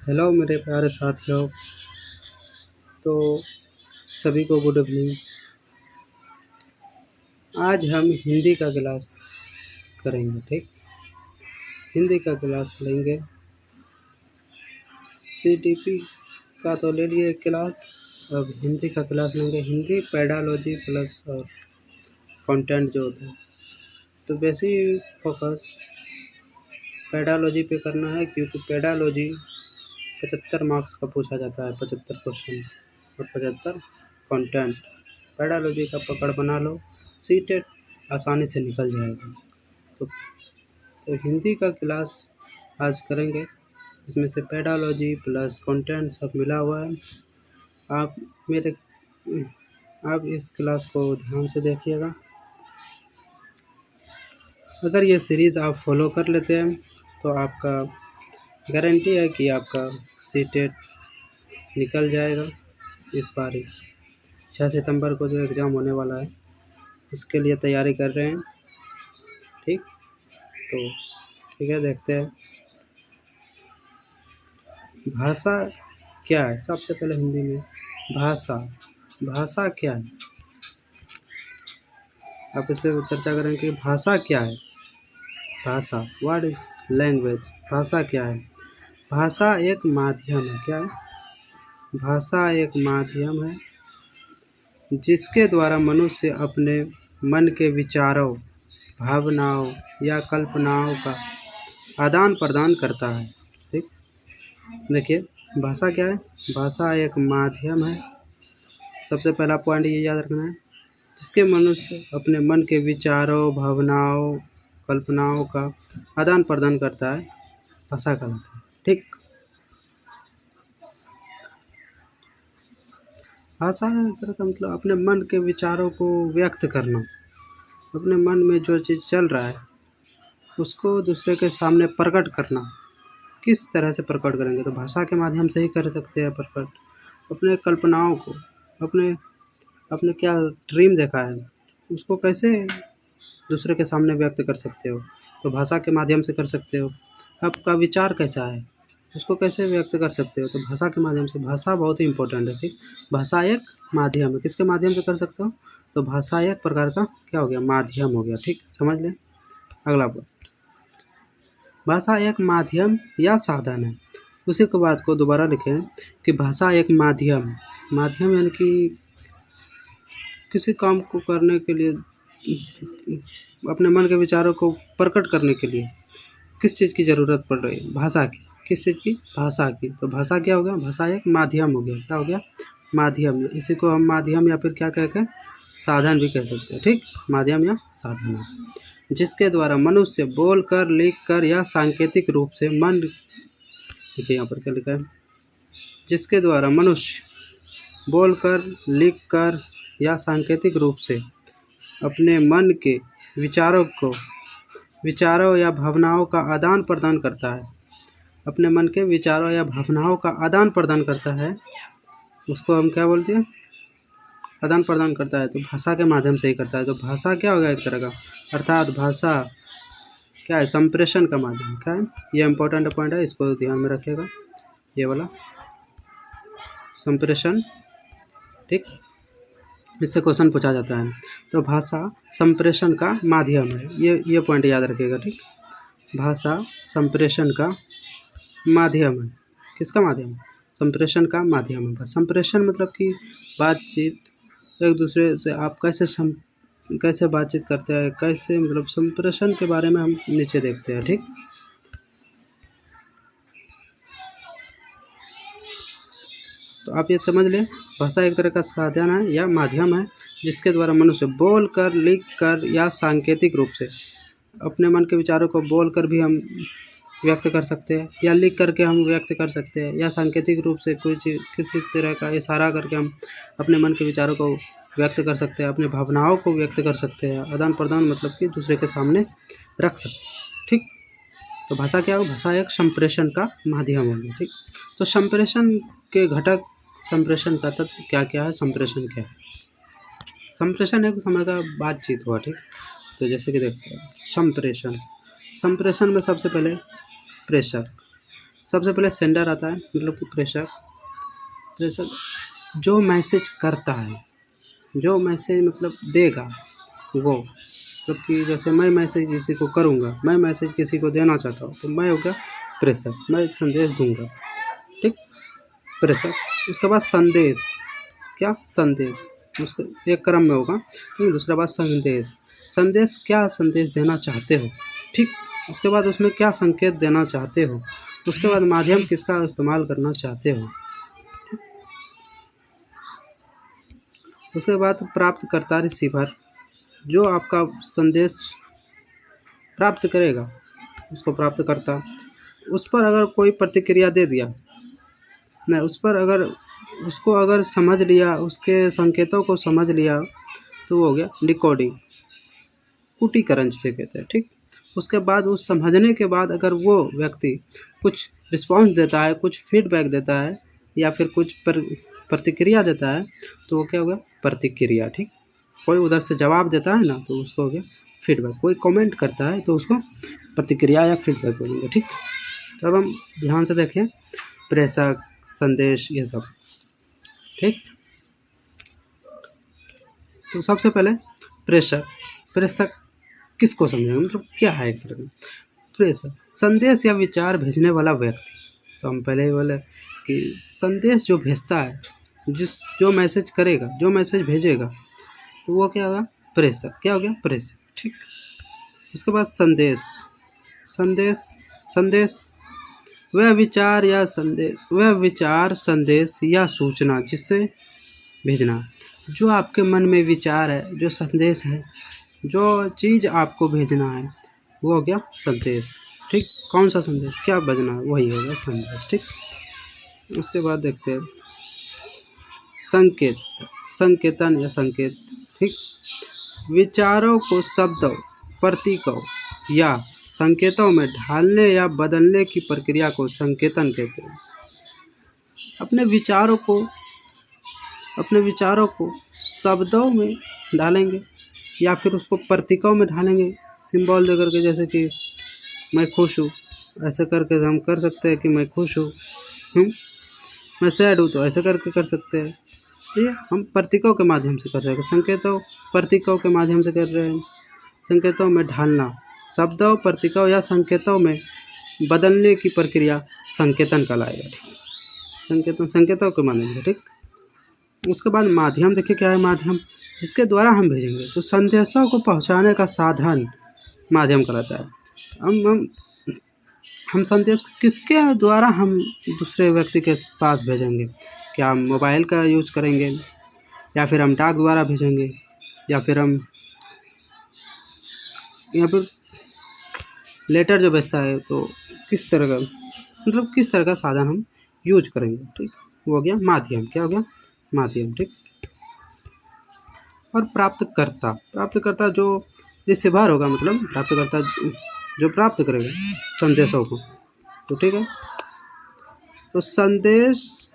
Hello मेरे प्यारे साथियों। तो सभी को गुड इवनिंग। आज हम हिंदी का क्लास करेंगे। ठीक, हिंदी का क्लास लेंगे। सीटीपी का तो ले लिए क्लास, अब हिंदी का क्लास लेंगे। हिंदी पेडालॉजी प्लस और कंटेंट जो होता है, तो बेसिक फोकस पेडालॉजी पे करना है, क्योंकि पेडालॉजी 75 मार्क्स का पूछा जाता है, 75 क्वेश्चन और 75 कंटेंट। पेडालॉजी का पकड़ बना लो, सीटेट आसानी से निकल जाएगा। तो हिंदी का क्लास आज करेंगे। इसमें से पेडालॉजी प्लस कंटेंट सब मिला हुआ है। आप इस क्लास को ध्यान से देखिएगा। अगर ये सीरीज़ आप फॉलो कर लेते हैं तो आपका गारंटी है कि आपका सीटेट निकल जाएगा। इस बार 6 सितंबर को जो एग्ज़ाम होने वाला है उसके लिए तैयारी कर रहे हैं। ठीक, तो ठीक है, देखते हैं भाषा क्या है। सबसे पहले हिंदी में भाषा क्या है, आप इस पर चर्चा करें कि भाषा क्या है। भाषा, व्हाट इज लैंग्वेज। भाषा क्या है। भाषा एक माध्यम है। क्या है? भाषा एक माध्यम है जिसके द्वारा मनुष्य अपने मन के विचारों, भावनाओं या कल्पनाओं का आदान प्रदान करता है। ठीक, देखिए भाषा क्या है। भाषा एक माध्यम है, सबसे पहला पॉइंट ये याद रखना है, जिसके मनुष्य अपने मन के विचारों, भावनाओं, कल्पनाओं का आदान प्रदान करता है, भाषा कहलाता है। ठीक, भाषा एक तरह का मतलब अपने मन के विचारों को व्यक्त करना। अपने मन में जो चीज़ चल रहा है उसको दूसरे के सामने प्रकट करना। किस तरह से प्रकट करेंगे, तो भाषा के माध्यम से ही कर सकते हैं प्रकट। अपने कल्पनाओं को, अपने अपने क्या ड्रीम देखा है उसको कैसे दूसरे के सामने व्यक्त कर सकते हो, तो भाषा के माध्यम से कर सकते हो। आपका विचार कैसा है उसको कैसे व्यक्त कर सकते हो, तो भाषा के माध्यम से। भाषा बहुत ही इंपॉर्टेंट है। ठीक, भाषा एक माध्यम है, किसके माध्यम से कर सकते हो, तो भाषा एक प्रकार का क्या हो गया, माध्यम हो गया। ठीक, समझ लें। अगला बात, भाषा एक माध्यम या साधन है। उसी के बात को दोबारा लिखें कि भाषा एक माध्यम यानी कि किसी काम को करने के लिए, अपने मन के विचारों को प्रकट करने के लिए किस चीज़ की ज़रूरत पड़ रही है, भाषा की। किस चीज़ की, भाषा की। तो भाषा क्या हो गया, भाषा एक माध्यम हो गया। क्या हो गया, माध्यम। इसी को हम माध्यम या फिर क्या कह के साधन भी कह सकते हैं। ठीक, माध्यम या साधन है, जिसके द्वारा मनुष्य बोल कर, लिख कर या सांकेतिक रूप से मन, देखिए यहाँ पर क्या लिखा है, जिसके द्वारा मनुष्य बोल कर, लिख कर या सांकेतिक रूप से अपने मन के विचारों या भावनाओं का आदान प्रदान करता है। अपने मन के विचारों या भावनाओं का आदान प्रदान करता है, उसको हम क्या बोलते हैं, आदान प्रदान करता है। तो भाषा के माध्यम से ही करता है। तो भाषा क्या होगा, एक तरह का, अर्थात भाषा क्या है, संप्रेषण का माध्यम। क्या है, ये इंपॉर्टेंट पॉइंट है, इसको ध्यान में रखिएगा, ये वाला संप्रेषण। ठीक, इससे क्वेश्चन पूछा जाता है। तो भाषा संप्रेषण का माध्यम है, ये पॉइंट याद रखिएगा। ठीक, भाषा संप्रेषण का माध्यम है। किसका माध्यम, संप्रेषण का माध्यम है। संप्रेषण मतलब कि बातचीत, एक दूसरे से आप कैसे बातचीत करते हैं, कैसे, मतलब संप्रेषण के बारे में हम नीचे देखते हैं। ठीक, तो आप ये समझ लें, भाषा एक तरह का साधन है या माध्यम है जिसके द्वारा मनुष्य बोल कर, लिख कर या सांकेतिक रूप से अपने मन के विचारों को बोल कर भी हम व्यक्त कर सकते हैं, या लिख करके हम व्यक्त कर सकते हैं, या सांकेतिक रूप से किसी तरह का इशारा करके हम अपने मन के विचारों को व्यक्त कर सकते हैं, अपने भावनाओं को व्यक्त कर सकते हैं। आदान प्रदान मतलब कि दूसरे के सामने रख सकते हैं। ठीक, तो भाषा क्या हो, भाषा एक संप्रेषण का माध्यम होगी। ठीक, तो संप्रेषण के घटक, संप्रेषण का तत्व क्या क्या है, संप्रेषण क्या है। संप्रेषण एक समय का बातचीत हुआ। ठीक, तो जैसे कि देखते हैं संप्रेषण में सबसे पहले प्रेषक। सबसे पहले सेंडर आता है, मतलब कि प्रेषक जो मैसेज करता है, जो मैसेज मतलब देगा वो, मतलब कि जैसे मैं मैसेज किसी को करूँगा, मैं मैसेज किसी को देना चाहता हूँ, तो मैं हो गया प्रेषक, मैं एक संदेश दूंगा, ठीक, प्रेषक। उसके बाद संदेश, क्या संदेश, उसके एक क्रम में होगा, ठीक। दूसरा बात संदेश, संदेश क्या संदेश देना चाहते हो, ठीक। उसके बाद उसमें क्या संकेत देना चाहते हो, उसके बाद माध्यम किसका इस्तेमाल करना चाहते हो, उसके बाद प्राप्तकर्ता रिसीवर, जो आपका संदेश प्राप्त करेगा उसको प्राप्तकर्ता, उस पर अगर कोई प्रतिक्रिया दे दिया, नहीं उस पर अगर उसको अगर समझ लिया, उसके संकेतों को समझ लिया, तो वो हो गया डिकोडिंग, कूटीकरण जिसे कहते हैं, ठीक। उसके बाद उस समझने के बाद अगर वो व्यक्ति कुछ रिस्पॉन्स देता है, कुछ फीडबैक देता है, या फिर कुछ प्रतिक्रिया देता है, तो वो क्या हो गया प्रतिक्रिया, ठीक। कोई उधर से जवाब देता है ना, तो उसको हो गया फीडबैक, कोई कमेंट करता है तो उसको प्रतिक्रिया या फीडबैक बोलेंगे, ठीक। तो अब हम ध्यान से देखें, प्रेषक, संदेश, ये सब, ठीक। तो सबसे पहले प्रेषक, प्रेषक किसको समझेंगे, मतलब क्या है एक तरह का प्रेषक, संदेश या विचार भेजने वाला व्यक्ति। तो हम पहले ही बोले कि संदेश जो भेजता है, जो मैसेज करेगा, जो मैसेज भेजेगा, तो वो क्या होगा प्रेषक, क्या हो गया प्रेषक, ठीक। उसके बाद संदेश, संदेश वह विचार या संदेश, वह विचार, संदेश या सूचना जिससे भेजना, जो आपके मन में विचार है, जो संदेश है, जो चीज़ आपको भेजना है, वो हो गया संदेश, ठीक। कौन सा संदेश, क्या भेजना है, वही होगा संदेश, ठीक। उसके बाद देखते हैं संकेत, संकेतन या संकेत, ठीक। विचारों को शब्दों, प्रतीकों या संकेतों में ढालने या बदलने की प्रक्रिया को संकेतन कहते हैं। अपने विचारों को शब्दों में ढालेंगे या फिर उसको प्रतीकों में ढालेंगे, सिंबल दे करके, जैसे कि मैं खुश हूँ, ऐसे करके हम कर सकते हैं कि मैं खुश हूँ, मैं सैड हूँ, तो ऐसे करके कर सकते हैं। ये हम प्रतीकों के माध्यम से कर रहे हैं, संकेतों प्रतीकों के माध्यम से कर रहे हैं। संकेतों में ढालना, शब्दों, प्रतीकों या संकेतों में बदलने की प्रक्रिया संकेतन कहलाएगा, ठीक। संकेतों के माध्यम से, ठीक। उसके बाद माध्यम, देखिए क्या है माध्यम, जिसके द्वारा हम भेजेंगे, तो संदेशों को पहुंचाने का साधन माध्यम कहलाता है। हम संदेश को किसके द्वारा हम दूसरे व्यक्ति के पास भेजेंगे, क्या हम मोबाइल का यूज करेंगे, या फिर हम डाक द्वारा भेजेंगे, या फिर हम यहाँ पर लेटर जो भेजता है, तो किस तरह का, मतलब किस तरह का साधन हम यूज करेंगे, ठीक। वो हो गया माध्यम, क्या हो गया माध्यम, ठीक। और प्राप्तकर्ता जो रिसीवर होगा, मतलब प्राप्तकर्ता जो प्राप्त करेगा संदेशों को, तो ठीक है। तो संदेश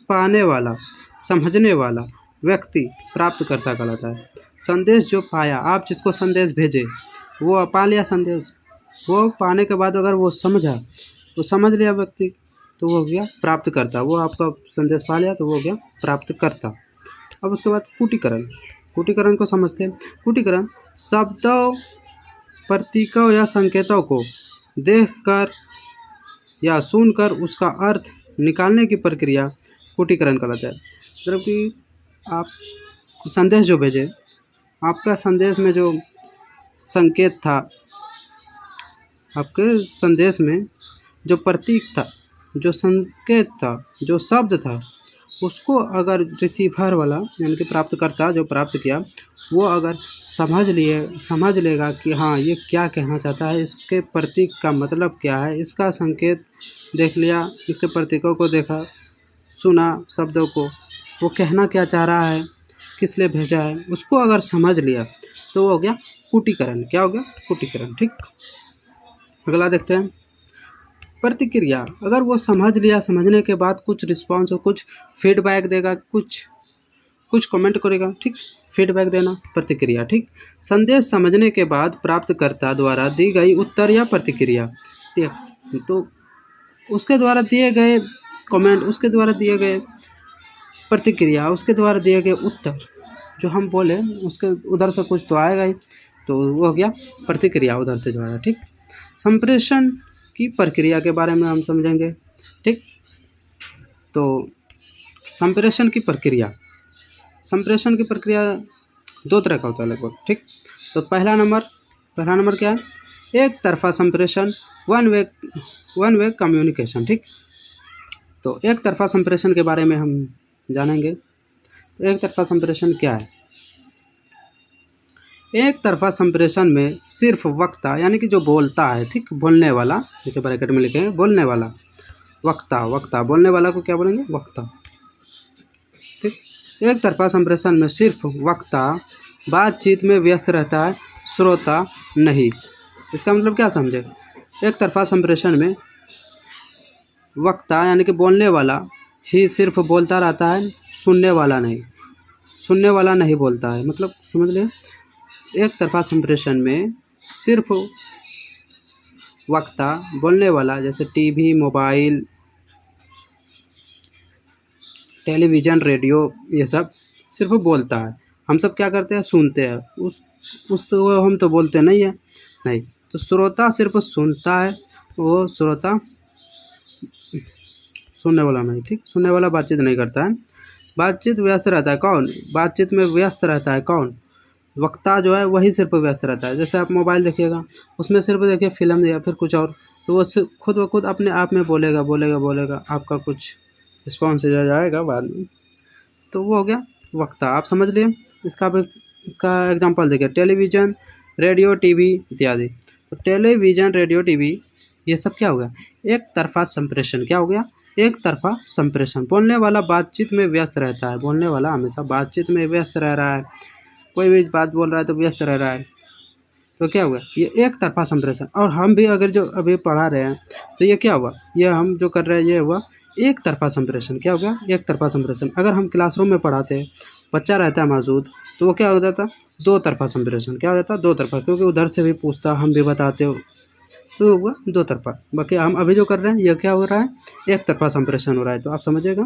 पाने वाला, समझने वाला व्यक्ति प्राप्तकर्ता कहलाता है। संदेश जो पाया, आप जिसको संदेश भेजे, वो पा लिया संदेश, वो पाने के बाद अगर वो समझा, वो समझ लिया व्यक्ति, तो वो हो गया प्राप्तकर्ता, वो आपका संदेश पा लिया, तो वो हो गया प्राप्तकर्ता। अब उसके बाद कूटीकरण को समझते हैं। कूटीकरण शब्दों, प्रतीकों या संकेतों को देखकर या सुनकर उसका अर्थ निकालने की प्रक्रिया कूटीकरण कहलाता है। मतलब कि आप संदेश जो भेजे, आपका संदेश में जो संकेत था, आपके संदेश में जो प्रतीक था, जो संकेत था, जो शब्द था, उसको अगर रिसीवर वाला यानी कि प्राप्तकर्ता जो प्राप्त किया, वो अगर समझ लेगा कि हाँ ये क्या कहना चाहता है, इसके प्रतीक का मतलब क्या है, इसका संकेत देख लिया, इसके प्रतीकों को देखा, सुना, शब्दों को, वो कहना क्या चाह रहा है, किस लिए भेजा है, उसको अगर समझ लिया, तो वो हो गया कूटीकरण। क्या हो गया कूटीकरण, ठीक। अगला देखते हैं प्रतिक्रिया। अगर वो समझ लिया, समझने के बाद कुछ रिस्पॉन्स हो, कुछ फीडबैक देगा, कुछ कमेंट करेगा, ठीक। फीडबैक देना प्रतिक्रिया, ठीक। संदेश समझने के बाद प्राप्तकर्ता द्वारा दी गई उत्तर या प्रतिक्रिया, ठीक। तो उसके द्वारा दिए गए कमेंट, उसके द्वारा दिए गए प्रतिक्रिया, उसके द्वारा दिए गए उत्तर जो हम बोले उसके उधर से कुछ तो आएगा ही, तो वो हो गया प्रतिक्रिया उधर से जो आया। ठीक, संप्रेषण की प्रक्रिया के बारे में हम समझेंगे। ठीक, तो संप्रेषण की प्रक्रिया, संप्रेषण की प्रक्रिया दो तरह का होता है लगभग। ठीक, तो पहला नंबर क्या है? एक तरफा संप्रेषण, वन वे कम्युनिकेशन। ठीक, तो एक तरफा संप्रेषण के बारे में हम जानेंगे। तो एक तरफा संप्रेषण क्या है? एक तरफा संप्रेषण में सिर्फ वक्ता यानी कि जो बोलता है, ठीक, बोलने वाला, देखिए ब्रैकेट में लिखे हैं बोलने वाला, वक्ता बोलने वाला को क्या बोलेंगे? वक्ता। ठीक, एक तरफा संप्रेषण में सिर्फ वक्ता बातचीत में व्यस्त रहता है, श्रोता नहीं। इसका मतलब क्या समझे? एक तरफा संप्रेषण में वक्ता यानी कि बोलने वाला ही सिर्फ बोलता रहता है, सुनने वाला नहीं बोलता है। मतलब समझ ले, एक तरफा संप्रेषण में सिर्फ वक्ता, बोलने वाला, जैसे टीवी, मोबाइल, टेलीविज़न, रेडियो, ये सब सिर्फ बोलता है। हम सब क्या करते हैं? सुनते हैं। उस हम तो बोलते नहीं है, नहीं। तो श्रोता सिर्फ सुनता है, वो श्रोता सुनने वाला नहीं। ठीक, सुनने वाला बातचीत नहीं करता है, बातचीत व्यस्त रहता है। कौन बातचीत में व्यस्त रहता है? कौन? वक्ता जो है वही सिर्फ व्यस्त रहता है। जैसे आप मोबाइल देखिएगा, उसमें सिर्फ देखिए फिल्म या फिर कुछ और, तो वो खुद ब खुद अपने आप में बोलेगा, आपका कुछ रिस्पॉन्स जाएगा बाद में, तो वो हो गया वक्ता। आप समझ लिए। इसका एग्जांपल देखिए, टेलीविज़न, रेडियो, टीवी इत्यादि। तो टेलीविज़न, रेडियो, टीवी ये सब क्या हो गया? एक तरफा संप्रेषण। क्या हो गया? एक तरफा संप्रेषण। बोलने वाला बातचीत में व्यस्त रहता है, बोलने वाला हमेशा बातचीत में व्यस्त रह रहा है, कोई भी बात बोल रहा है तो व्यस्त रह रहा है, तो क्या हुआ? ये एक तरफा संप्रेषण। और हम भी अगर जो अभी पढ़ा रहे हैं तो ये क्या हुआ? ये हम जो कर रहे हैं ये हुआ एक तरफा संप्रेषण। क्या हो गया? एक तरफा संप्रेषण। अगर हम क्लासरूम में पढ़ाते हैं, बच्चा रहता है मौजूद, तो वो क्या हो जाता? दो तरफा संप्रेषण। क्या हो जाता? दो तरफा, क्योंकि उधर से भी पूछता, हम भी बताते हो, तो होगा दो तरफा। बाकी हम अभी जो कर रहे हैं ये क्या हो रहा है? एक तरफा संप्रेषण हो रहा है, तो आप समझिएगा।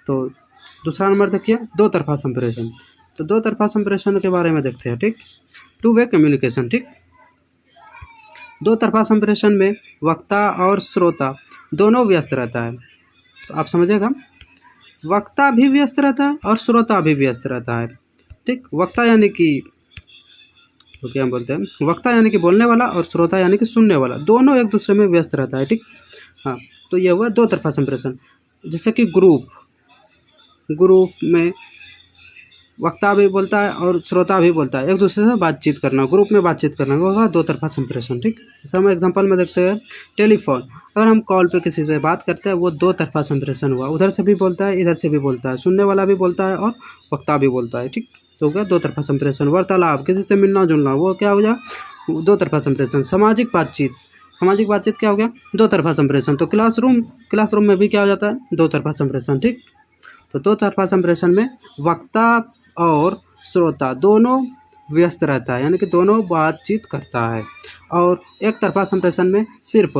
तो दूसरा नंबर देखिए, दो तरफा संप्रेषण। तो दो तरफा संप्रेषण के बारे में देखते हैं। ठीक, टू वे कम्युनिकेशन। ठीक, दो तरफा संप्रेषण में वक्ता और श्रोता दोनों व्यस्त रहता है। तो आप समझिएगा, वक्ता भी व्यस्त रहता है और श्रोता भी व्यस्त रहता है। ठीक, वक्ता यानी कि तो क्या हम बोलते हैं? वक्ता यानी कि बोलने वाला और श्रोता यानी कि सुनने वाला, दोनों एक दूसरे में व्यस्त रहता है। ठीक, हाँ, तो यह हुआ दो तरफा संप्रेषण। जैसे कि ग्रुप में वक्ता भी बोलता है और श्रोता भी बोलता है, एक दूसरे से बातचीत करना, ग्रुप में बातचीत करना, वो होगा दो तरफा संप्रेषण। ठीक, जैसे हम एग्जांपल में देखते हैं, टेलीफोन, अगर हम कॉल पे किसी से बात करते हैं, वो दो तरफा संप्रेषण हुआ, उधर से भी बोलता है, इधर से भी बोलता है, सुनने वाला भी बोलता है और वक्ता भी बोलता है। ठीक, तो हो गया दो तरफा संप्रेषण। वार्तालाप, किसी से मिलना जुलना, वो क्या हो जाए? दो तरफा संप्रेषण। सामाजिक बातचीत क्या हो गया? दो तरफा संप्रेषण। तो क्लासरूम में भी क्या हो जाता है? दो तरफा संप्रेषण। ठीक, तो दो तरफा संप्रेषण में वक्ता और श्रोता दोनों व्यस्त रहता है, यानी कि दोनों बातचीत करता है। और एक तरफा संप्रेषण में सिर्फ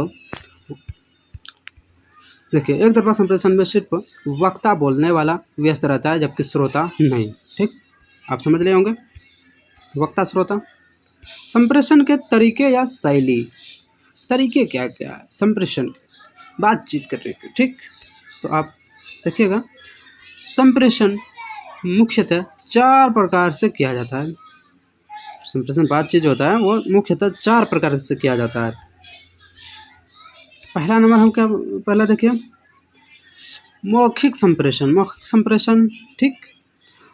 देखिए, एक तरफा संप्रेषण में सिर्फ वक्ता बोलने वाला व्यस्त रहता है, जबकि श्रोता नहीं। ठीक, आप समझ लिए होंगे वक्ता श्रोता। संप्रेषण के तरीके या शैली, तरीके क्या क्या है संप्रेषण बातचीत करने के? ठीक, तो आप देखिएगा, संप्रेषण मुख्यतः चार प्रकार से किया जाता है। संप्रेषण बातचीत जो होता है वो मुख्यतः चार प्रकार से किया जाता है। पहला नंबर हम क्या पहला देखिए, मौखिक संप्रेषण। ठीक,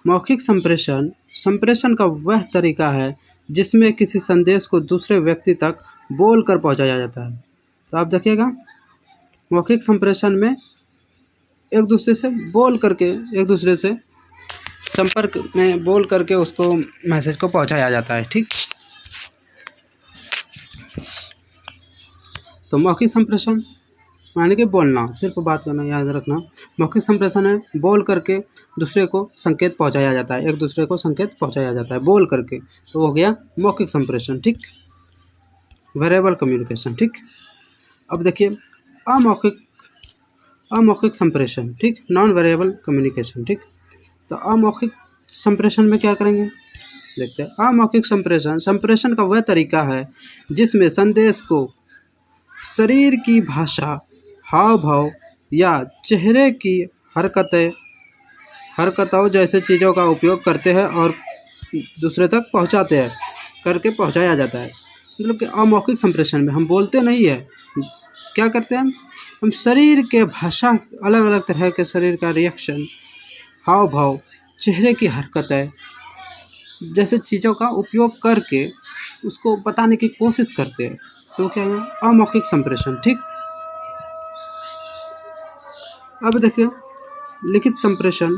मौखिक संप्रेषण का वह तरीका है जिसमें किसी संदेश को दूसरे व्यक्ति तक बोलकर पहुंचाया जाता है। तो आप देखिएगा, मौखिक संप्रेषण में एक दूसरे से बोल करके, एक दूसरे से संपर्क में बोल करके उसको मैसेज को पहुंचाया जाता है। ठीक, तो मौखिक संप्रेषण माने कि बोलना, सिर्फ बात करना, याद रखना। मौखिक संप्रेषण है बोल करके दूसरे को संकेत पहुंचाया जाता है, एक दूसरे को संकेत पहुंचाया जाता है बोल करके, तो हो गया मौखिक संप्रेषण। ठीक, वर्बल कम्युनिकेशन। ठीक, अब देखिए अमौखिक अमौखिक संप्रेषण, ठीक, नॉन वेरिएबल कम्युनिकेशन, ठीक। तो अमौखिक संप्रेषण में क्या करेंगे, देखते हैं। अमौखिक संप्रेषण संप्रेषण का वह तरीका है जिसमें संदेश को शरीर की भाषा, हाव भाव या चेहरे की हरकतों जैसे चीज़ों का उपयोग करते हैं और दूसरे तक पहुंचाते हैं, करके पहुंचाया जाता है। मतलब कि अमौखिक संप्रेषण में हम बोलते नहीं है, क्या करते हैं हम शरीर के भाषा, अलग अलग तरह के शरीर का रिएक्शन, हाव भाव, चेहरे की हरकतें जैसे चीज़ों का उपयोग करके उसको बताने की कोशिश करते हैं। तो क्या है अमौखिक संप्रेषण, ठीक। अब देखिए लिखित संप्रेषण